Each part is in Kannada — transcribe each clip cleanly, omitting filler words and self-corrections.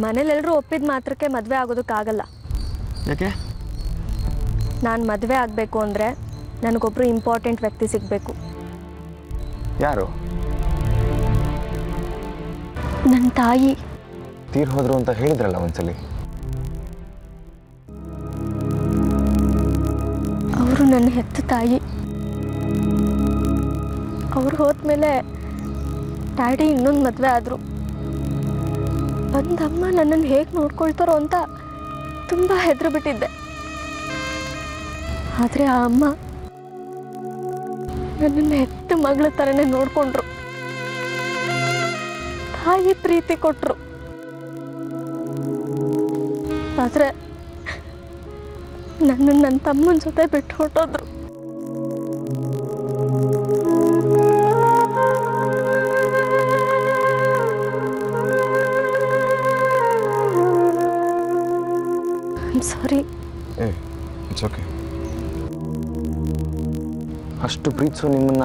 ಮನೇಲೆಲ್ಲರೂ ಒಪ್ಪಿದ ಮಾತ್ರಕ್ಕೆ ಮದುವೆ ಆಗೋದಕ್ಕಾಗಲ್ಲ. ಯಾಕೆ? ನಾನು ಮದುವೆ ಆಗಬೇಕು ಅಂದರೆ ನನಗೊಬ್ಬರು ಇಂಪಾರ್ಟೆಂಟ್ ವ್ಯಕ್ತಿ ಸಿಗಬೇಕು. ಯಾರು? ನನ್ನ ತಾಯಿ. ತೀರ್ ಹೋದ್ರು ಅಂತ ಹೇಳಿದ್ರಲ್ಲ ಒಂದ್ಸಲಿ. ಅವರು ನನ್ನ ಹೆತ್ತ ತಾಯಿ. ಅವ್ರು ಹೋದ್ಮೇಲೆ ಡ್ಯಾಡಿ ಇನ್ನೊಂದು ಮದುವೆ ಆದರು. ಒಂದಮ್ಮ ನನ್ನನ್ನು ಹೇಗೆ ನೋಡ್ಕೊಳ್ತಾರೋ ಅಂತ ತುಂಬ ಹೆದರು ಬಿಟ್ಟಿದ್ದೆ. ಆದರೆ ಆ ಅಮ್ಮ ನನ್ನನ್ನು ಹೆತ್ತ ಮಗಳ ಥರನೇ ನೋಡಿಕೊಂಡ್ರು, ತಾಯಿ ಪ್ರೀತಿ ಕೊಟ್ಟರು. ಆದರೆ ನನ್ನನ್ನು ನನ್ನ ತಮ್ಮನ ಜೊತೆ ಬಿಟ್ಟು ಹೊರಟೋದ್ರು. ಸಾರಿ. It's okay. ಅಷ್ಟು ಪ್ರೀತಿಸೋ ನಿಮ್ಮನ್ನ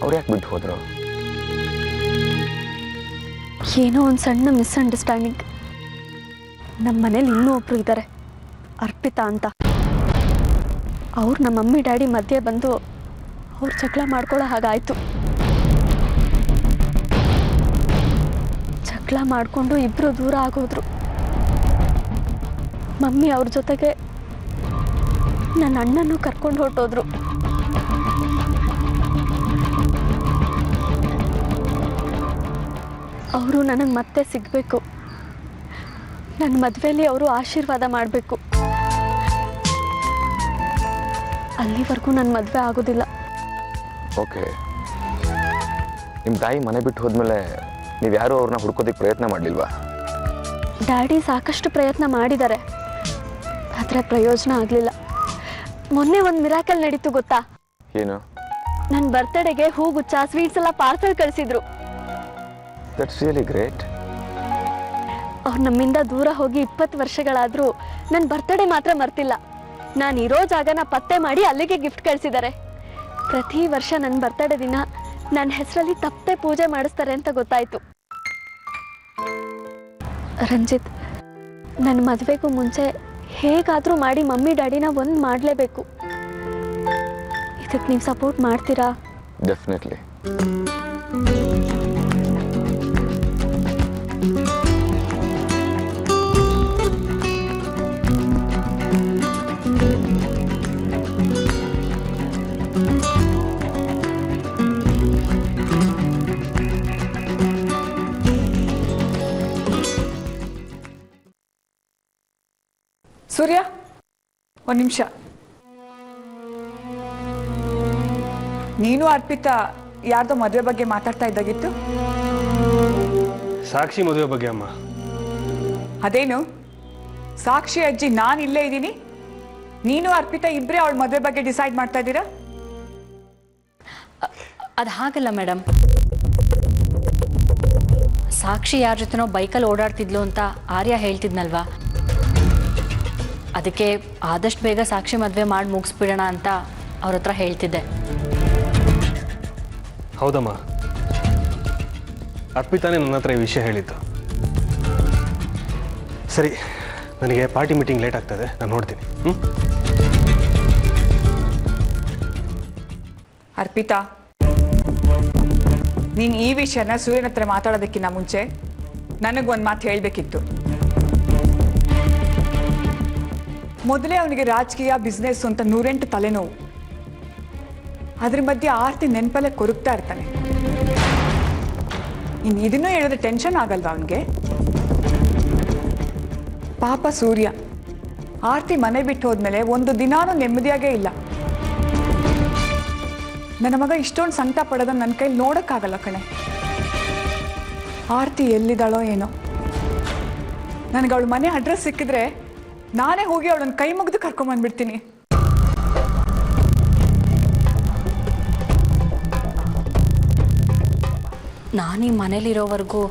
ಅವ್ರು ಯಾಕೆ ಬಿಟ್ಟು ಹೋದ್ರು? ಏನೋ ಒಂದು ಸಣ್ಣ ಮಿಸ್ಅಂಡರ್ಸ್ಟ್ಯಾಂಡಿಂಗ್. ನಮ್ಮ ಮನೇಲಿ ಇನ್ನೂ ಒಬ್ರು ಇದ್ದಾರೆ, ಅರ್ಪಿತಾ ಅಂತ. ಅವ್ರು ನಮ್ಮ ಮಮ್ಮಿ ಡ್ಯಾಡಿ ಮಧ್ಯೆ ಬಂದು ಅವ್ರು ಜಗಳ ಮಾಡ್ಕೊಳ್ಳೋ ಹಾಗಾಯಿತು. ಜಗಳ ಮಾಡಿಕೊಂಡು ಇಬ್ಬರು ದೂರ ಆಗೋದ್ರು. ಮಮ್ಮಿ ಅವ್ರ ಜೊತೆಗೆ ನನ್ನ ಅಣ್ಣನೂ ಕರ್ಕೊಂಡು ಹೊರಟೋದ್ರು. ಅವರು ನನಗೆ ಮತ್ತೆ ಸಿಗಬೇಕು. ನನ್ನ ಮದುವೆಯಲ್ಲಿ ಅವರು ಆಶೀರ್ವಾದ ಮಾಡಬೇಕು. ಅಲ್ಲಿವರೆಗೂ ನನ್ನ ಮದುವೆ ಆಗೋದಿಲ್ಲ. ಓಕೆ. ನಿಮ್ಮ ತಾಯಿ ಮನೆ ಬಿಟ್ಟು ಹೋದ್ಮೇಲೆ ನೀವು ಯಾರೂ ಅವ್ರನ್ನ ಹುಡ್ಕೋದಕ್ಕೆ ಪ್ರಯತ್ನ ಮಾಡಲಿಲ್ವಾ? ಡ್ಯಾಡಿ ಸಾಕಷ್ಟು ಪ್ರಯತ್ನ ಮಾಡಿದ್ದಾರೆ, ಆದರೆ ಪ್ರಯೋಜನ ಆಗಲಿಲ್ಲ. ಮೊನ್ನೆ ಒಂದು ಮಿರಾಕಲ್ ನಡೀತು ಗೊತ್ತಾ? ಏನು? ನನ್ನ ಬರ್ತಡೆಗೆ ಹೂಗುಚ್ಚ ಸ್ವೀಟ್ಸ್ ಎಲ್ಲ ಪಾರ್ಸಲ್ ಕಳಿಸಿದ್ರು. That's really great. ಅವ್ರು ನಮ್ಮಿಂದ ದೂರ ಹೋಗಿ 20 ವರ್ಷಗಳಾದರೂ ನನ್ನ ಬರ್ತಡೇ ಮಾತ್ರ ಮರ್ತಿಲ್ಲ. ನಾನು ಇರೋ ಜಾಗನ ಪತ್ತೆ ಮಾಡಿ ಅಲ್ಲಿಗೆ ಗಿಫ್ಟ್ ಕಳಿಸಿದ್ದಾರೆ. ಪ್ರತಿ ವರ್ಷ ನನ್ನ ಬರ್ತಡೇ ದಿನ ನನ್ನ ಹೆಸರಲ್ಲಿ ತಪ್ಪದೆ ಪೂಜೆ ಮಾಡಿಸ್ತಾರೆ ಅಂತ ಗೊತ್ತಾಯಿತು. ರಂಜಿತ್, ನನ್ನ ಮದುವೆಗೂ ಮುಂಚೆ ಹೇಗಾದರೂ ಮಾಡಿ ಮಮ್ಮಿ ಡ್ಯಾಡಿನ ಒಂದು ಮಾಡಲೇಬೇಕು. ಇದಕ್ಕೆ ನೀವು ಸಪೋರ್ಟ್ ಮಾಡ್ತೀರಾ? ಡೆಫಿನೆಟ್ಲಿ. ಸೂರ್ಯ, ಒಂದು ನಿಮಿಷ. ನೀನು ಅರ್ಪಿತಾ ಯಾರ್ದೋ ಮದುವೆ ಬಗ್ಗೆ ಮಾತಾಡ್ತಾ ಇದ್ದಾಗಿತ್ತು. ಸಾಕ್ಷಿ ಮದುವೆ ಬಗ್ಗೆ ಅಮ್ಮ. ಅದೇನು? ಸಾಕ್ಷಿ ಅಜ್ಜಿ ನಾನು ಇಲ್ಲೇ ಇದ್ದೀನಿ, ನೀನು ಅರ್ಪಿತಾ ಇಬ್ಬರೇ ಅವಳ ಮದುವೆ ಬಗ್ಗೆ ಡಿಸೈಡ್ ಮಾಡ್ತಾ ಇದ್ದೀರಾ? ಅದು ಹಾಗಲ್ಲ ಮೇಡಮ್. ಸಾಕ್ಷಿ ಯಾರ ಜೊತೆನೋ ಬೈಕಲ್ಲಿ ಓಡಾಡ್ತಿದ್ಲು ಅಂತ ಆರ್ಯ ಹೇಳ್ತಿದ್ನಲ್ವಾ, ಅದಕ್ಕೆ ಆದಷ್ಟು ಬೇಗ ಸಾಕ್ಷಿ ಮದುವೆ ಮಾಡಿ ಮುಗಿಸ್ಬಿಡೋಣ ಅಂತ ಅವ್ರ ಹತ್ರ ಹೇಳ್ತಿದ್ದೆ. ಹೌದಮ್ಮ, ಅರ್ಪಿತಾನೇ ನನ್ನ ಹತ್ರ ಈ ವಿಷಯ ಹೇಳಿದ್ದು. ಸರಿ, ನನಗೆ ಪಾರ್ಟಿ ಮೀಟಿಂಗ್ ಲೇಟ್ ಆಗ್ತದೆ, ನಾನು ನೋಡ್ತೀನಿ. ಅರ್ಪಿತಾ, ನೀನು ಈ ವಿಷಯನ ಸೂರ್ಯನ ಹತ್ರ ಮಾತಾಡೋದಕ್ಕಿಂತ ಮುಂಚೆ ನನಗೊಂದು ಮಾತು ಹೇಳಬೇಕಿತ್ತು. ಮೊದಲೇ ಅವನಿಗೆ ರಾಜಕೀಯ ಬಿಸ್ನೆಸ್ ಅಂತ 108 ತಲೆನೋವು. ಅದ್ರ ಮಧ್ಯೆ ಆರ್ತಿ ನೆನಪಲ್ಲೇ ಕೊರಗ್ತಾ ಇರ್ತಾನೆ. ಇನ್ನು ಇದನ್ನೂ ಹೇಳಿದ್ರೆ ಟೆನ್ಷನ್ ಆಗಲ್ವಾ ಅವನಿಗೆ? ಪಾಪ ಸೂರ್ಯ, ಆರ್ತಿ ಮನೆ ಬಿಟ್ಟು ಹೋದ್ಮೇಲೆ ಒಂದು ದಿನಾನೂ ನೆಮ್ಮದಿಯಾಗೇ ಇಲ್ಲ. ನನ್ನ ಮಗ ಇಷ್ಟೊಂದು ಸಂಕಟ ಪಡೋದನ್ನ ನನ್ನ ಕೈಲಿ ನೋಡೋಕ್ಕಾಗಲ್ಲ ಕಣೆ. ಆರ್ತಿ ಎಲ್ಲಿದ್ದಾಳೋ ಏನೋ. ನನಗೆ ಅವಳ ಮನೆ ಅಡ್ರೆಸ್ ಸಿಕ್ಕಿದ್ರೆ ನಾನೇ ಹೋಗಿ ಅವಳನ್ನ ಕೈ ಮುಗಿದು ಕರ್ಕೊಂಬಂದ್ಬಿಡ್ತೀನಿ. ನಾನೀ ಮನೇಲಿರೋವರೆಗೂ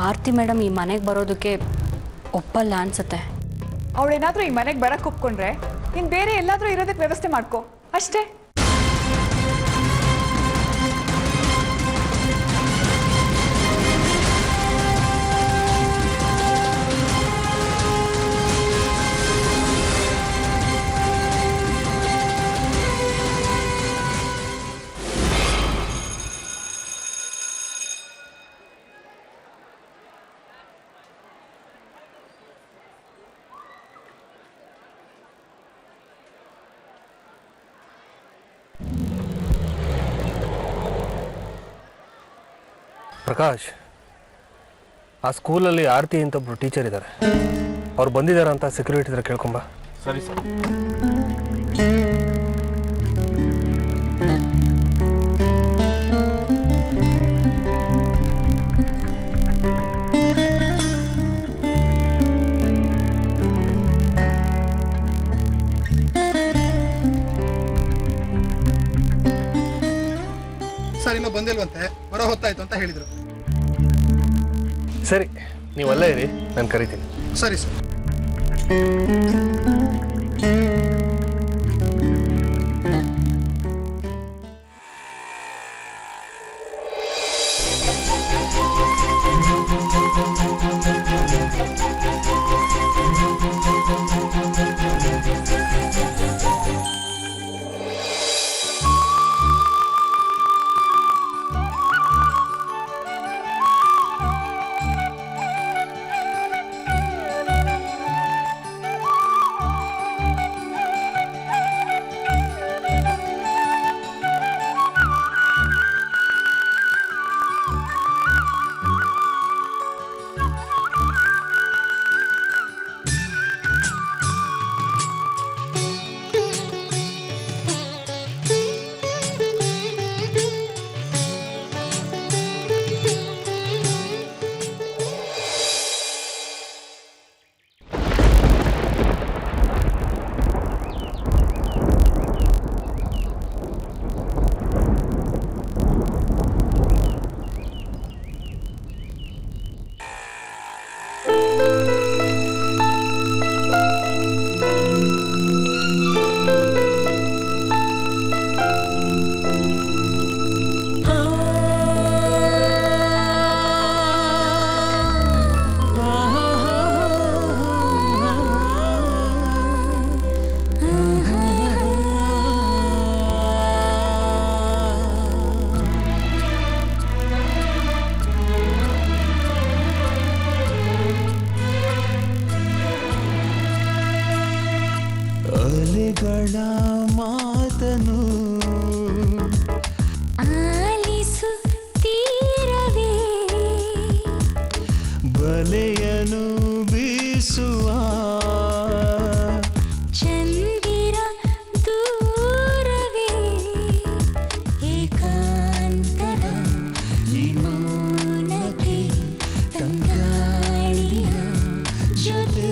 ಆರ್ತಿ ಮೇಡಮ್ ಈ ಮನೆಗೆ ಬರೋದಕ್ಕೆ ಒಪ್ಪಲ್ಲ ಅನ್ಸುತ್ತೆ. ಅವಳೇನಾದರೂ ಈ ಮನೆಗೆ ಬರಕ್ಕೆ ಒಪ್ಕೊಂಡ್ರೆ ನೀನು ಬೇರೆ ಎಲ್ಲಾದರೂ ಇರೋದಕ್ಕೆ ವ್ಯವಸ್ಥೆ ಮಾಡ್ಕೋ ಅಷ್ಟೇ. ಪ್ರಕಾಶ್, ಆ ಸ್ಕೂಲಲ್ಲಿ ಆರತಿ ಅಂತ ಒಬ್ರು ಟೀಚರ್ ಇದ್ದಾರೆ. ಅವ್ರು ಬಂದಿದ್ದಾರೆ ಅಂತ ಸೆಕ್ಯೂರಿಟಿ ಹತ್ರ ಕೇಳ್ಕೊಂಬ. ಸರಿ ಸರ್. ಸರ್ ಇನ್ನೂ ಬಂದಿಲ್ವಂತೆ, ಹೊರ ಹೊತ್ತಾಯ್ತು ಅಂತ ಹೇಳಿದರು. ಸರಿ, ನೀವು ಅಲ್ಲೇ ಇರಿ, ನಾನು ಕರಿತೀನಿ. ಸರಿ ಸರ್. ಅಲೆಗಳ ಮಾತನು ಆಲಿಸುತ್ತೀರವೇ, ಬಲೆಯನು ಬೀಸುವ ಚಂದಿರ ದೂರವೇ, ಏಕಾಂತರ ಈ ಮೌನಕ್ಕೆ ತಂಗಾಳಿಯ ಜೊತೆ.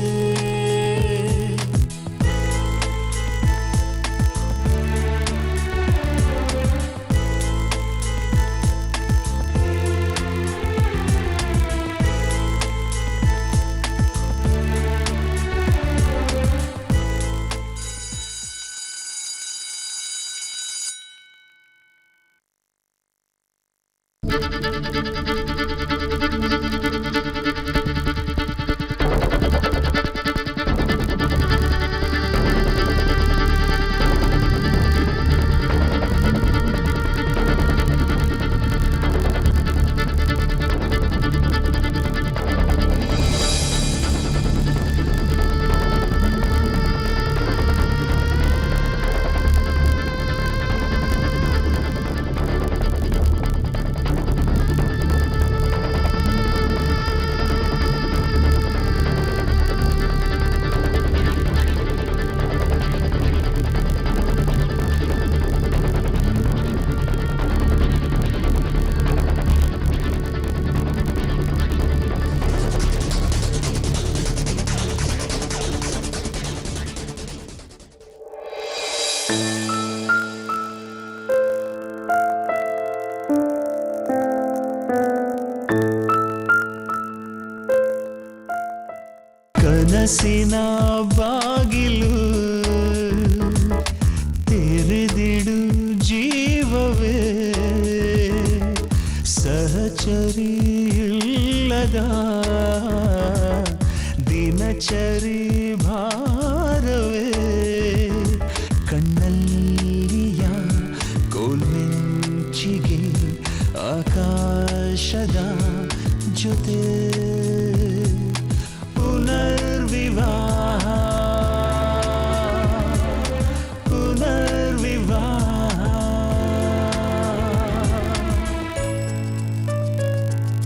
ಕನಸಿನ ಬಾಗಿಲು ತೆರೆದಿಡು ಜೀವವೇ, ಸಹಚರಿ ಇಲ್ಲದ ದಿನಚರಿ ಭಾರವೇ, ಕಣ್ಣಲ್ಲಿಯ ಕೋಲ್ಮಿಂಚಿಗೆ ಆಕಾಶದ ಜೊತೆ. ಪುನರ್ವಿವಾಹ ಪುನರ್ವಿವಾಹ. 「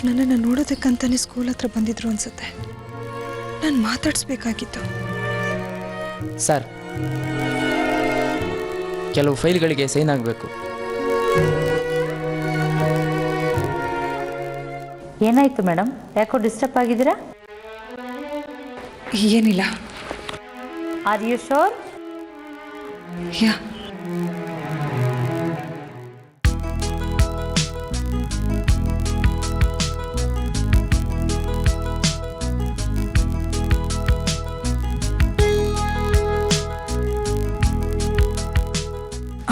ನನ್ನನ್ನು ನೋಡೋದಕ್ಕಂತಾನೆ ಸ್ಕೂಲ್ ಹತ್ರ ಬಂದಿದ್ರು ಅನ್ಸುತ್ತೆ. ನಾನು ಮಾತಾಡಿಸ್ಬೇಕಾಗಿತ್ತು. ಸರ್, ಕೆಲವು ಫೈಲ್ಗಳಿಗೆ ಸೈನ್ ಆಗಬೇಕು. ಏನಾಯ್ತು ಮೇಡಮ್? ಯಾಕೋ ಡಿಸ್ಟರ್ಬ್ ಆಗಿದ್ದೀರಾ? ಏನಿಲ್ಲ. Are you sure? ಯಾ.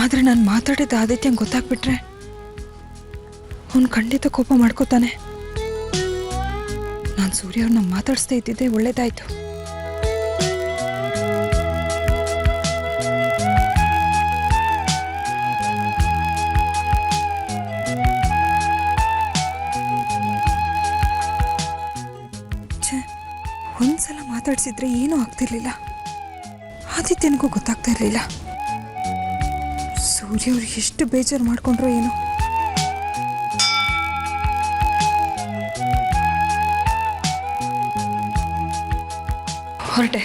ಆದರೆ ನಾನು ಮಾತಾಡಿದ ಆದಿತ್ಯಂಗೆ ಗೊತ್ತಾಗ್ಬಿಟ್ರೆ ಅವನು ಖಂಡಿತ ಕೋಪ ಮಾಡ್ಕೋತಾನೆ. ನಾನು ಸೂರ್ಯ ಅವ್ರನ್ನ ಮಾತಾಡಿಸ್ತಾ ಇದ್ದಿದ್ದೆ ಒಳ್ಳೇದಾಯ್ತು. ಒಂದ್ಸಲ ಮಾತಾಡ್ಸಿದ್ರೆ ಏನೂ ಆಗ್ತಿರ್ಲಿಲ್ಲ. ಆದಿತ್ಯನಿಗೂ ಗೊತ್ತಾಗ್ತಾ ಇರಲಿಲ್ಲ. ಸೂರ್ಯ ಅವ್ರು ಎಷ್ಟು ಬೇಜಾರು ಮಾಡ್ಕೊಂಡ್ರೋ ಏನೋ. ಹೊರಟೆ.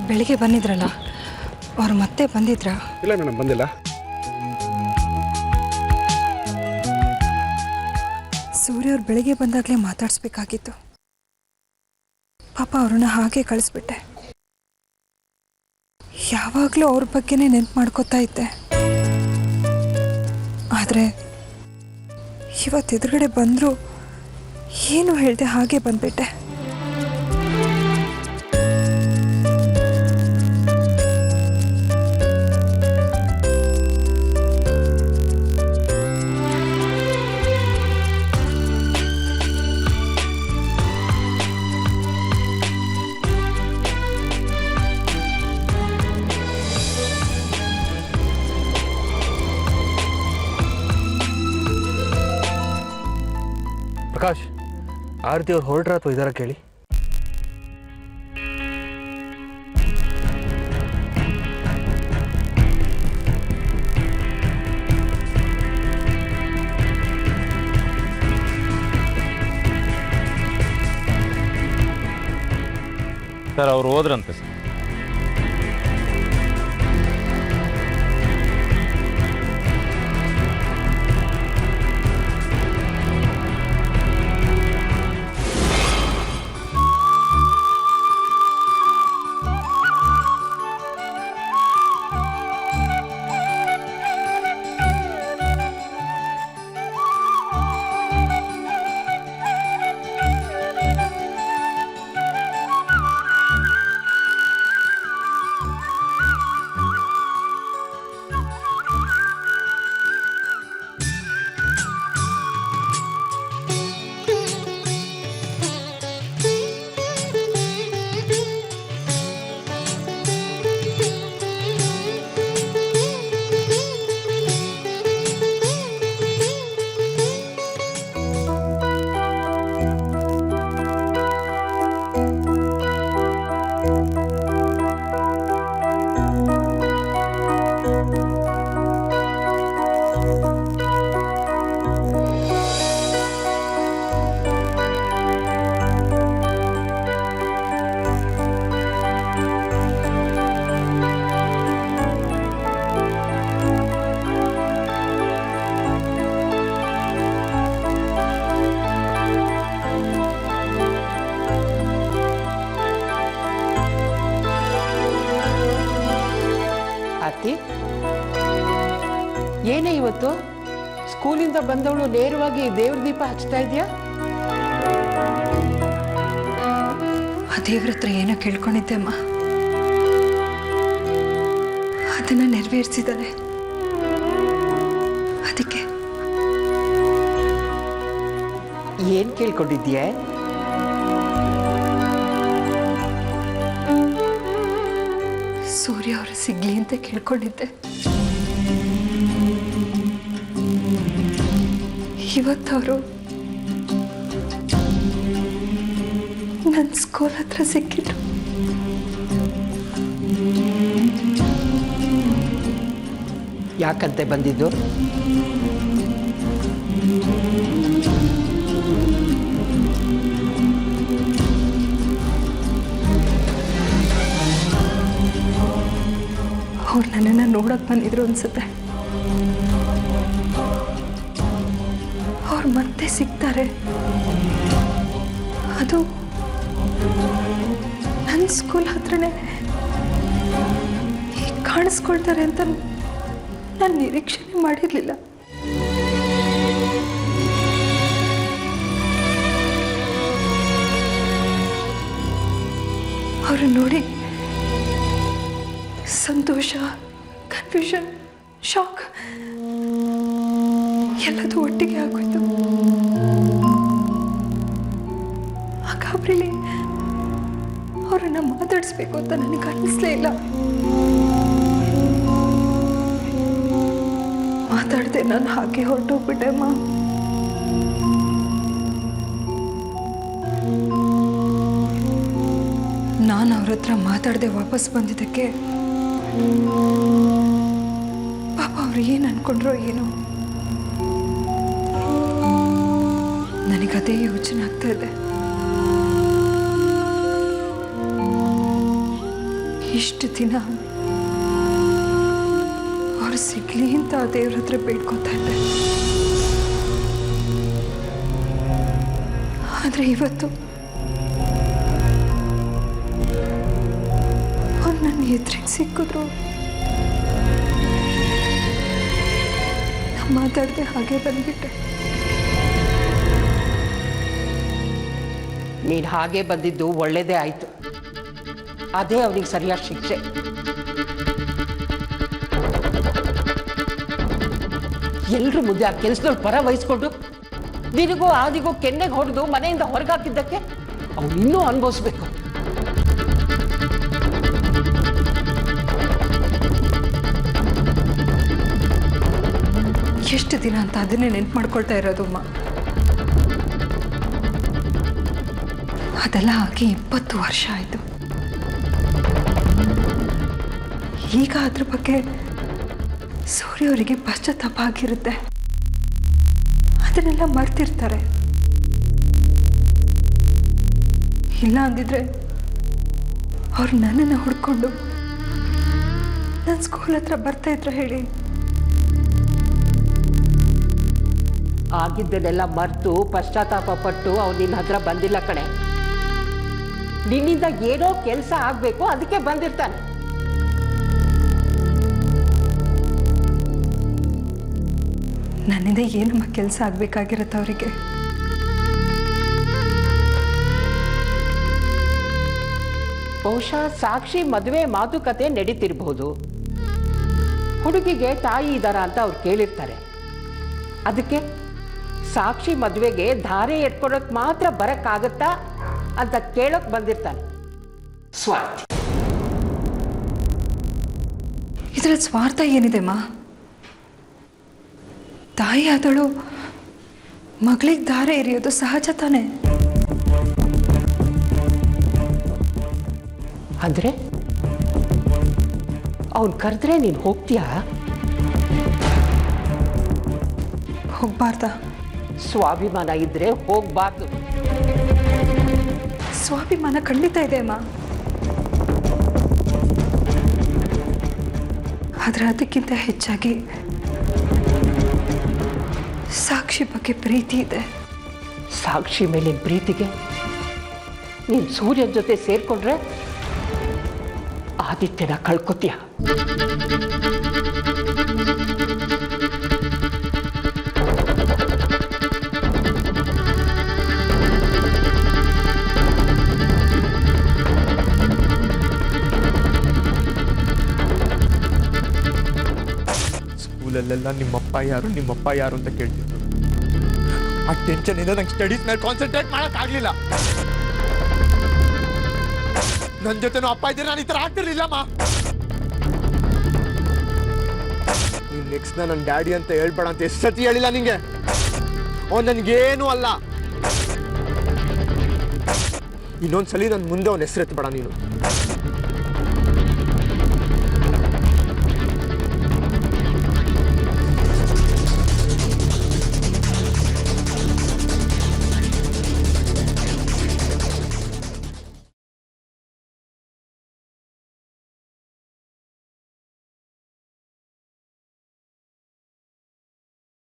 ಬೆಳಿಗ್ಗೆ ಬಂದಿದ್ರಲ್ಲ, ಅವ್ರು ಮತ್ತೆ ಬಂದಿದ್ರಾ? ಇಲ್ಲ ಮೇಡಮ್, ಬಂದಿಲ್ಲ. ಸೂರ್ಯ ಅವ್ರು ಬೆಳಿಗ್ಗೆ ಬಂದಾಗಲೇ ಮಾತಾಡಿಸ್ಬೇಕಾಗಿತ್ತು. ಪಾಪ ಅವ್ರನ್ನ ಹಾಗೆ ಕಳಿಸ್ಬಿಟ್ಟೆ. ಯಾವಾಗಲೂ ಅವ್ರ ಬಗ್ಗೆನೇ ನೆನ್ಪು ಮಾಡ್ಕೋತಾ ಇದ್ದೆ. ಆದರೆ ಇವತ್ತು ಎದುರುಗಡೆ ಬಂದರೂ ಏನು ಹೇಳ್ದೆ ಹಾಗೆ ಬಂದ್ಬಿಟ್ಟೆ. ಪ್ರಕಾಶ್, ಆರತಿ ಅವ್ರು ಹೊರಟ್ರ ಅಥವಾ ಇದಾರ ಕೇಳಿ. ಸರ್, ಅವ್ರು ಹೋದ್ರಂತೆ ಸರ್. ಅತ್ತಿ, ಏನೇ ಇವತ್ತು ಸ್ಕೂಲಿಂದ ಬಂದವಳು ನೇರವಾಗಿ ದೇವ್ರ ದೀಪ ಹಚ್ತಾ ಇದೆಯಾ? ಆ ದೇವ್ರ ಹತ್ರ ಏನೋ ಕೇಳ್ಕೊಂಡಿದ್ದೆ ಅಮ್ಮ, ಅದನ್ನ ನೆರವೇರಿಸಿದ್ದಾನೆ. ಅದಕ್ಕೆ. ಏನ್ ಕೇಳ್ಕೊಂಡಿದ್ಯಾ? ಸೂರ್ಯ ಅವರು ಸಿಗ್ಲಿ ಅಂತ ಕೇಳ್ಕೊಂಡಿದ್ದೆ. ಇವತ್ತವರು ನನ್ನ ಸ್ಕೂಲ್ ಹತ್ರ ಸಿಕ್ಕಿದ್ರು. ಯಾಕಂತೆ ಬಂದಿದ್ದು? ಅವ್ರು ನನ್ನನ್ನು ನೋಡಕ್ ಬಂದಿದ್ರು ಅನ್ಸುತ್ತೆ. ಅವ್ರು ಮತ್ತೆ ಸಿಗ್ತಾರೆ, ಅದು ನನ್ನ ಸ್ಕೂಲ್ ಹತ್ರನೇ ಹೀಗೆ ಕಾಣಿಸ್ಕೊಳ್ತಾರೆ ಅಂತ ನಾನು ನಿರೀಕ್ಷಣೆ ಮಾಡಿರಲಿಲ್ಲ. ಅವರು ನೋಡಿ ಸಂತೋಷ, ಕನ್ಫ್ಯೂಷನ್, ಶಾಕ್ ಎಲ್ಲದೂ ಒಟ್ಟಿಗೆ ಆಗೋಯ್ತು. ಆ ಗಾಬರಿಲಿ ಅವರನ್ನ ಮಾತಾಡಿಸ್ಬೇಕು ಅಂತ ನನಗೆ ಅನ್ನಿಸ್ಲೇ ಇಲ್ಲ. ಮಾತಾಡದೆ ನಾನು ಹಾಗೆ ಹೊರಟೋಗ್ಬಿಟ್ಟೆ ಅಮ್ಮ. ನಾನು ಅವ್ರ ಹತ್ರ ಮಾತಾಡದೆ ವಾಪಸ್ ಬಂದಿದ್ದಕ್ಕೆ ಪಾಪ ಅವ್ರು ಏನು ಅನ್ಕೊಂಡ್ರೋ ಏನೋ. ನನಗದೇ ಯೋಚನೆ ಆಗ್ತಾ ಇದೆ. ಇಷ್ಟು ದಿನ ಅವ್ರು ಸಿಗ್ಲಿ ಅಂತ ದೇವ್ರ ಹತ್ರ ಬೇಡ್ಕೊತಾ ಇದ್ದೆ. ಆದ್ರೆ ಇವತ್ತು ಅವ್ರು ನನ್ನ ಎದುರಿಗೆ ಸಿಕ್ಕಿದ್ರು. ನಾನು ಮಾತಾಡದೆ ಹಾಗೆ ಬಂದ್ಬಿಟ್ಟೆ. ನೀನು ಹಾಗೆ ಬಂದಿದ್ದು ಒಳ್ಳೇದೇ ಆಯ್ತು. ಅದೇ ಅವನಿಗೆ ಸರಿಯಾದ ಶಿಕ್ಷೆ. ಎಲ್ರ ಮುಂದೆ ಆ ಕೆಲಸದವ್ರು ಪರ ವಹಿಸ್ಕೊಂಡು ನಿನಗೂ ಆದಿಗೂ ಕೆನ್ನೆಗೆ ಹೊಡೆದು ಮನೆಯಿಂದ ಹೊರಗಾಕಿದ್ದಕ್ಕೆ ಅವನು ಇನ್ನೂ ಅನುಭವಿಸ್ಬೇಕು. ಎಷ್ಟು ದಿನ ಅಂತ ಅದನ್ನೇ ನೆನ್ಪು ಮಾಡ್ಕೊಳ್ತಾ ಇರೋದು ಅಮ್ಮ. ಅದೆಲ್ಲ ಆಗಿ 20 ವರ್ಷ ಆಯಿತು. ಈಗ ಅದ್ರ ಬಗ್ಗೆ ಸೂರ್ಯ ಅವರಿಗೆ ಪಶ್ಚಾತ್ತಾಪ ಆಗಿರುತ್ತೆ. ಅದನ್ನೆಲ್ಲ ಮರ್ತಿರ್ತಾರೆ. ಇಲ್ಲ ಅಂದಿದ್ರೆ ಅವ್ರು ನನ್ನನ್ನು ಹುಡ್ಕೊಂಡು ನನ್ನ ಸ್ಕೂಲ್ ಹತ್ರ ಬರ್ತಾ ಇದ್ರು ಹೇಳಿ. ಆಗಿದ್ದನ್ನೆಲ್ಲ ಮರೆತು ಪಶ್ಚಾತ್ತಾಪ ಪಟ್ಟು ಅವನು ನಿನ್ನ ಹತ್ರ ಬಂದಿಲ್ಲ ಕಣೆ. ನಿನ್ನಿಂದ ಏನೋ ಕೆಲಸ ಆಗಬೇಕು, ಅದಕ್ಕೆ ಬಂದಿರ್ತಾನೆ. ನನ್ನಿಂದ ಏನಮ್ಮ ಕೆಲಸ ಆಗಬೇಕಾಗಿರುತ್ತೆ ಅವರಿಗೆ? ಬಹುಶಃ ಸಾಕ್ಷಿ ಮದುವೆ ಮಾತುಕತೆ ನಡೀತಿರ್ಬಹುದು. ಹುಡುಗಿಗೆ ತಾಯಿ ಇದ್ದಾರ ಅಂತ ಅವ್ರು ಕೇಳಿರ್ತಾರೆ. ಅದಕ್ಕೆ ಸಾಕ್ಷಿ ಮದುವೆಗೆ ಧಾರೆ ಎತ್ಕೊಳಕ್ ಮಾತ್ರ ಬರಕ್ಕಾಗತ್ತಾ ಅಂತ ಕೇಳೋಕ್ ಬಂದಿರ್ತಾನೆ. ಸ್ವಾರ್ಥ. ಇದರಲ್ಲಿ ಸ್ವಾರ್ಥ ಏನಿದೆ ಅಮ್ಮ? ತಾಯಿ ಆದಳು ಮಗಳಿಗೆ ದಾರೆ ಎರೆಯೋದು ಸಹಜ ತಾನೆ. ಅಂದ್ರೆ ಅವನ್ ಕರೆದ್ರೆ ನೀನು ಹೋಗ್ತೀಯಾ? ಹೋಗ್ಬಾರ್ದ? ಸ್ವಾಭಿಮಾನ ಇದ್ರೆ ಹೋಗ್ಬಾರ್ದು. ಸ್ವಾಭಿಮಾನ ಖಂಡಿತ ಇದೆ ಅಮ್ಮ. ಆದ್ರೆ ಅದಕ್ಕಿಂತ ಹೆಚ್ಚಾಗಿ ಸಾಕ್ಷಿ ಬಗ್ಗೆ ಪ್ರೀತಿ ಇದೆ. ಸಾಕ್ಷಿ ಮೇಲಿನ ಪ್ರೀತಿಗೆ ನೀನು ಸೂರ್ಯನ ಜೊತೆ ಸೇರ್ಕೊಂಡ್ರೆ ಆದಿತ್ಯನ ಕಳ್ಕೊತೀಯ. ಸ್ಕೂಲಲ್ಲೆಲ್ಲ ನಿಮ್ಮಪ್ಪ ಯಾರು ಅಂತ ಕೇಳ್ತಿದ್ರು. ಆ ಟೆನ್ಷನ್ ಇಂದ ನಂಗೆ ಸ್ಟಡೀಸ್ ಮೇಲೆ ಕಾನ್ಸಂಟ್ರೇಟ್ ಮಾಡೋಕ್ಕಾಗಲಿಲ್ಲ. ನನ್ನ ಜೊತೆ ಅಪ್ಪ ಇದ್ರೆ ನಾನು ಈ ಥರ ಆಗ್ತಿರ್ಲಿಲ್ಲಮ್ಮ. ನೆಕ್ಸ್ಟ್ ನನ್ನ ಡ್ಯಾಡಿ ಅಂತ ಹೇಳ್ಬೇಡ ಅಂತ ಎಷ್ಟು ಸತಿ ಹೇಳಿಲ್ಲ ನಿಂಗೆ. ಅವ್ನು ನನಗೇನು ಅಲ್ಲ. ಇನ್ನೊಂದ್ಸಲಿ ನನ್ನ ಮುಂದೆ ಅವನ ಹೆಸರು ಎತ್ತಬೇಡ ನೀನು.